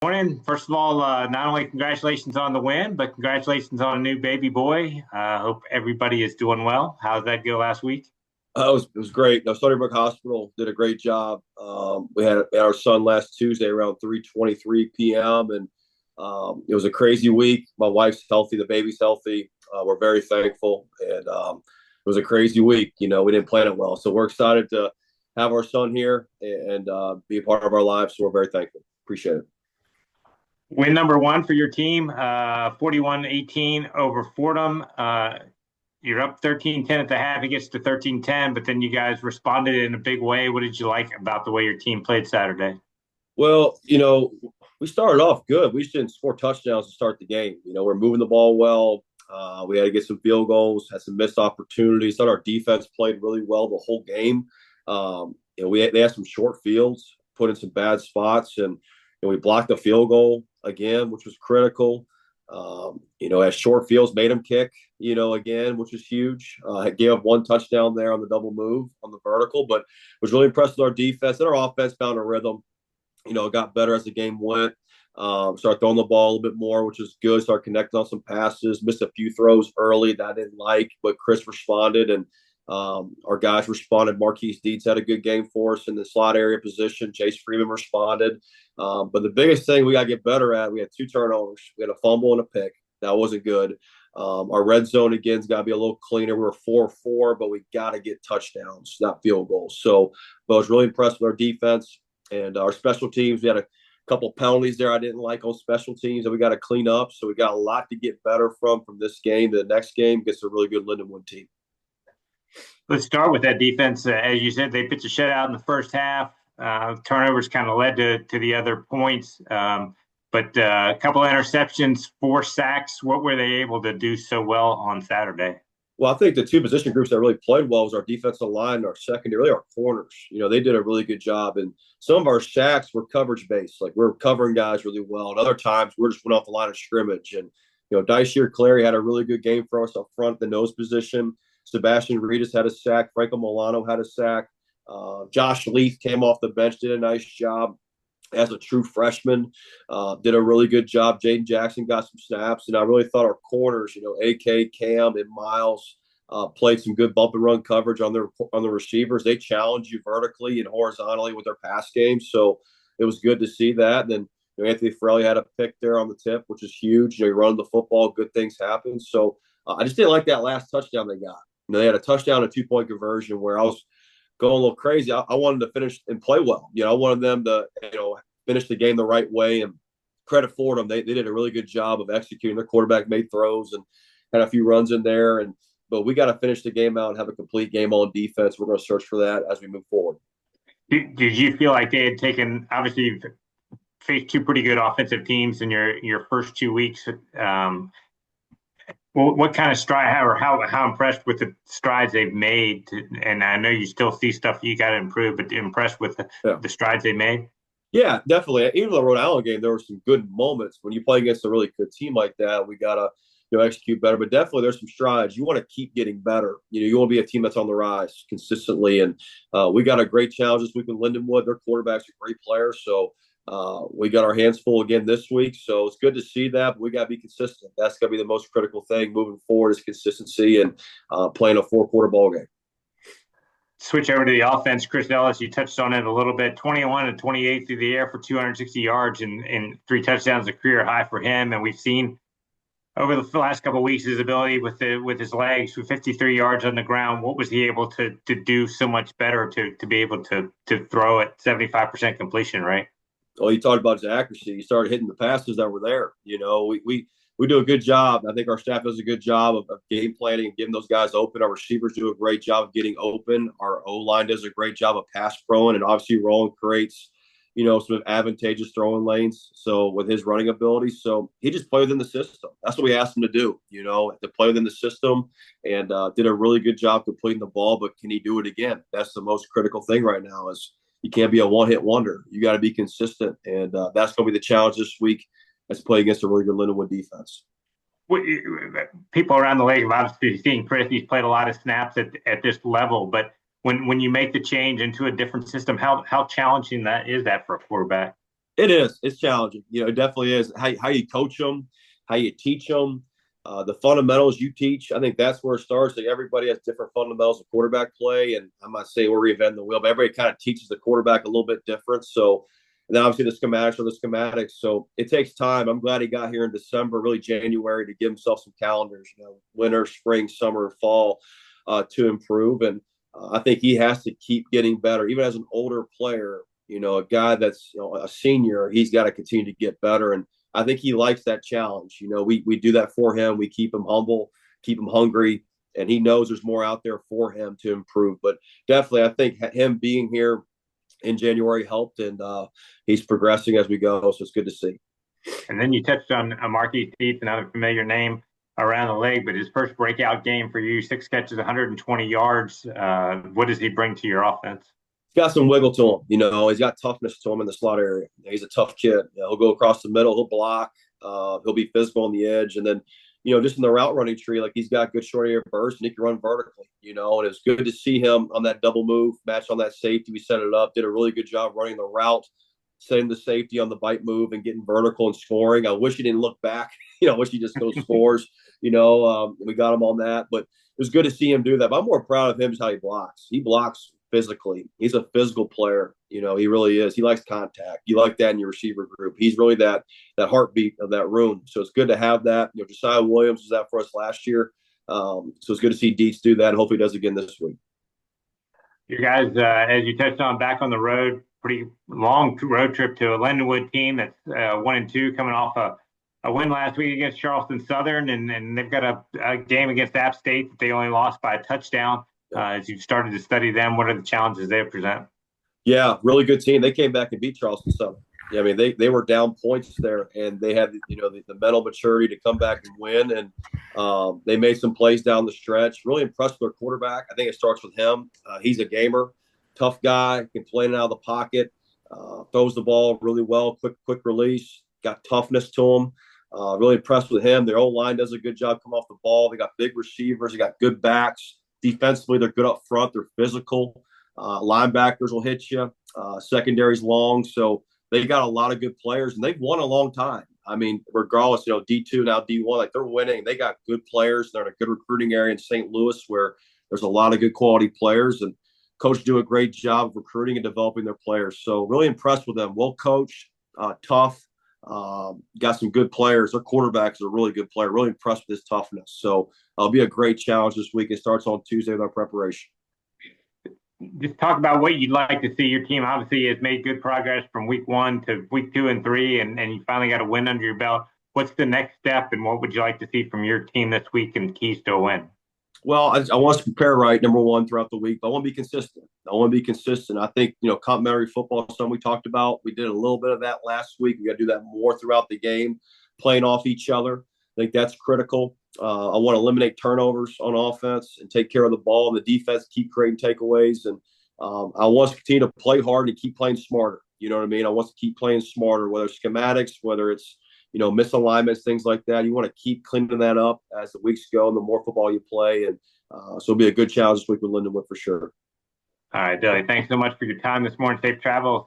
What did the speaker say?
Morning. First of all, not only congratulations on the win, but congratulations on a new baby boy. Hope everybody is doing well. How did that go last week? It was great. No, Stony Brook Hospital did a great job. We had our son last Tuesday around 3:23 p.m. and it was a crazy week. My wife's healthy, the baby's healthy. We're very thankful, and it was a crazy week. We didn't plan it well, so we're excited to have our son here and be a part of our lives. So we're very thankful. Appreciate it. Win number one for your team, 41-18 over Fordham. You're up 13-10 at the half. It gets to 13-10, but then you guys responded in a big way. What did you like about the way your team played Saturday? Well, we started off good. We just didn't score touchdowns to start the game. We're moving the ball well. We had to get some field goals, had some missed opportunities. Thought our defense played really well the whole game. They had some short fields, put in some bad spots, and we blocked the field goal again, which was critical. As short fields made them kick, again, which was huge. Gave up one touchdown there on the double move on the vertical, but was really impressed with our defense. And our offense found a rhythm. It got better as the game went. Started throwing the ball a little bit more, which is good. Started connecting on some passes. Missed a few throws early that I didn't like, but Chris responded, and our guys responded. Marquise Deeds had a good game for us in the slot area position. Chase Freeman responded. But the biggest thing we got to get better at, we had two turnovers. We had a fumble and a pick. That wasn't good. Our red zone, again, has got to be a little cleaner. We were 4-4, but we got to get touchdowns, not field goals. But I was really impressed with our defense and our special teams. We had a couple penalties there I didn't like on special teams that we got to clean up. So we got a lot to get better from this game to the next game against a really good Lindenwood team. Let's start with that defense. As you said, they pitched a shutout in the first half. Turnovers kind of led to the other points. But a couple of interceptions, 4 sacks. What were they able to do so well on Saturday? Well, I think the two position groups that really played well was our defensive line and our secondary, really our corners. They did a really good job. And some of our sacks were coverage based. Like we're covering guys really well. And other times we're just went off the line of scrimmage. And, Daishier Clary had a really good game for us up front, the nose position. Sebastian Reedus had a sack. Franco Milano had a sack. Josh Leith came off the bench, did a nice job as a true freshman. Did a really good job. Jaden Jackson got some snaps, and I really thought our corners, AK, Cam, and Miles, played some good bump and run coverage on the receivers. They challenge you vertically and horizontally with their pass game, so it was good to see that. And then Anthony Frelly had a pick there on the tip, which is huge. You run the football, good things happen. So I just didn't like that last touchdown they got. They had a touchdown, a 2-point conversion where I was going a little crazy. I wanted to finish and play well. I wanted them to, finish the game the right way. And credit for them, they did a really good job of executing. Their quarterback made throws and had a few runs in there. But we got to finish the game out and have a complete game on defense. We're going to search for that as we move forward. Did you feel like they had taken, obviously, you've faced two pretty good offensive teams in your first 2 weeks? What kind of stride, or how impressed with the strides they've made? And I know you still see stuff you got to improve, but impressed with the strides they made? Yeah, definitely. Even the Rhode Island game, there were some good moments. When you play against a really good team like that, we got to execute better. But definitely there's some strides. You want to keep getting better. You want to be a team that's on the rise consistently. And we got a great challenge this week with Lindenwood. Their quarterback's a great player. So we got our hands full again this week. So it's good to see that. But we got to be consistent. That's going to be the most critical thing moving forward is consistency and playing a 4-quarter ball game. Switch over to the offense. Chris Ellis, you touched on it a little bit. 21-28 through the air for 260 yards and 3 touchdowns, a career high for him. And we've seen over the last couple of weeks his ability with his legs, with 53 yards on the ground. What was he able to do so much better to be able to throw at 75% completion, right? Well, you talked about his accuracy. He started hitting the passes that were there. We do a good job. I think our staff does a good job of game planning and getting those guys open. Our receivers do a great job of getting open. Our O-line does a great job of pass throwing, and obviously Roland creates, some advantageous throwing lanes. So with his running ability, so he just played within the system. That's what we asked him to do, to play within the system, and did a really good job completing the ball. But can he do it again? That's the most critical thing right now is you can't be a one-hit wonder. You got to be consistent, and that's going to be the challenge this week. Let's play against a really good Lindenwood defense. People around the league have obviously seen Chris. He's played a lot of snaps at this level, but when you make the change into a different system, how challenging that is that for a quarterback? It is. It's challenging. It definitely is. How you coach them, how you teach them, the fundamentals you teach. I think that's where it starts. Like everybody has different fundamentals of quarterback play, and I'm not saying we're reinventing the wheel, but everybody kind of teaches the quarterback a little bit different. So, and then obviously the schematics are the schematics. So it takes time. I'm glad he got here in December, really January, to give himself some calendars. Winter, spring, summer, fall, to improve. And I think he has to keep getting better, even as an older player. A guy that's a senior, he's got to continue to get better. And I think he likes that challenge. We do that for him. We keep him humble, keep him hungry, and he knows there's more out there for him to improve. But definitely, I think him being here in January helped, and he's progressing as we go. So it's good to see. And then you touched on Marquise Thief, another familiar name around the league, but his first breakout game for you, 6 catches, 120 yards. What does he bring to your offense? He's got some wiggle to him. He's got toughness to him in the slot area. He's a tough kid. He'll go across the middle. He'll block. He'll be physical on the edge. And then, just in the route running tree, like he's got good short area burst and he can run vertically, and it's good to see him on that double move, match on that safety. We set it up, did a really good job running the route, setting the safety on the bite move and getting vertical and scoring. I wish he didn't look back. I wish he just goes scores. We got him on that. But it was good to see him do that. But I'm more proud of him is how he blocks. He blocks physically. He's a physical player. He really is. He likes contact. You like that in your receiver group. He's really that heartbeat of that room. So it's good to have that. Josiah Williams was that for us last year. So it's good to see Dietz do that. And hopefully he does again this week. You guys, as you touched on, back on the road, pretty long road trip to a Lindenwood team that's 1-2, coming off a win last week against Charleston Southern, and they've got a game against App State that they only lost by a touchdown. As you've started to study them, what are the challenges they present? Yeah, really good team. They came back and beat Charleston Southern. I mean, they were down points there, and they had the mental maturity to come back and win. And they made some plays down the stretch. Really impressed with their quarterback. I think it starts with him. He's a gamer, tough guy, can play it out of the pocket, throws the ball really well, quick release, got toughness to him. Really impressed with him. Their old line does a good job coming off the ball. They got big receivers. They got good backs. Defensively, they're good up front. They're physical. Linebackers will hit you. Secondary's long. So they got a lot of good players, and they've won a long time. I mean, regardless, D2, now D1, like they're winning. They got good players. They're in a good recruiting area in St. Louis where there's a lot of good quality players, and coach do a great job of recruiting and developing their players. So really impressed with them. Well coached, tough, got some good players. Their quarterback's a really good player. Really impressed with his toughness. So it'll be a great challenge this week. It starts on Tuesday with our preparation. Just talk about what you'd like to see. Your team obviously has made good progress from week 1 to week 2 and 3, and you finally got a win under your belt. What's the next step, and what would you like to see from your team this week and keys to a win? Well, I want us to prepare right, number one, throughout the week. But I want to be consistent. I think, complementary football is something we talked about. We did a little bit of that last week. We got to do that more throughout the game, playing off each other. I think that's critical. I want to eliminate turnovers on offense and take care of the ball. And the defense keep creating takeaways. And I want us to continue to play hard and keep playing smarter. You know what I mean? I want us to keep playing smarter, whether it's schematics, whether it's misalignments, things like that. You want to keep cleaning that up as the weeks go and the more football you play. And so it'll be a good challenge this week with Lindenwood for sure. All right, Billy, thanks so much for your time this morning. Safe travels